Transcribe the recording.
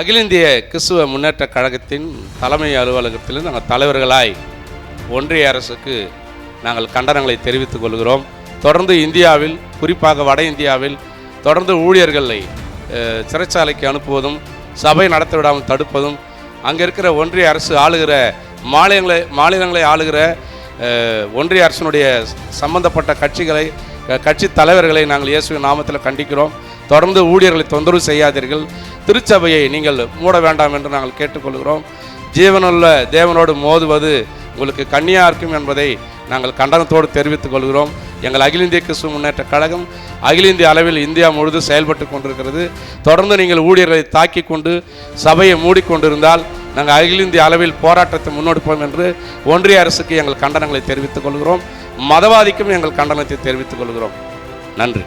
அகில இந்திய கிறிஸ்துவ முன்னேற்ற கழகத்தின் தலைமை அலுவலகத்தில் நாங்கள் தலைவர்களாய் ஒன்றிய அரசுக்கு நாங்கள் கண்டனங்களை தெரிவித்துக் கொள்கிறோம். தொடர்ந்து இந்தியாவில், குறிப்பாக வட இந்தியாவில் தொடர்ந்து ஊழியர்களை சிறைச்சாலைக்கு அனுப்புவதும், சபை நடத்த விடாமல் தடுப்பதும், அங்கே இருக்கிற ஒன்றிய அரசு ஆளுகிற மாநிலங்களை ஆளுகிற ஒன்றிய அரசினுடைய சம்பந்தப்பட்ட கட்சி தலைவர்களை நாங்கள் இயேசுவின் நாமத்தில் கண்டிக்கிறோம். தொடர்ந்து ஊழியர்களை தொந்தரவு செய்யாதீர்கள். திருச்சபையை நீங்கள் மூட வேண்டாம் என்று நாங்கள் கேட்டுக்கொள்கிறோம். ஜீவனுள்ள தேவனோடு மோதுவது உங்களுக்கு கண்ணியாக இருக்கும் என்பதை நாங்கள் கண்டனத்தோடு தெரிவித்துக் கொள்கிறோம். எங்கள் அகில இந்திய கிறிஸ்துவ முன்னேற்ற கழகம் அகில இந்திய அளவில் இந்தியா முழுவதும் செயல்பட்டு கொண்டிருக்கிறது. தொடர்ந்து நீங்கள் ஊழியர்களை தாக்கி கொண்டு சபையை மூடிக்கொண்டிருந்தால் நாங்கள் அகில இந்திய அளவில் போராட்டத்தை முன்னெடுப்போம் என்று ஒன்றிய அரசுக்கு எங்கள் கண்டனங்களை தெரிவித்துக் கொள்கிறோம். மதவாதிக்கும் எங்கள் கண்டனத்தை தெரிவித்துக் கொள்கிறோம். நன்றி.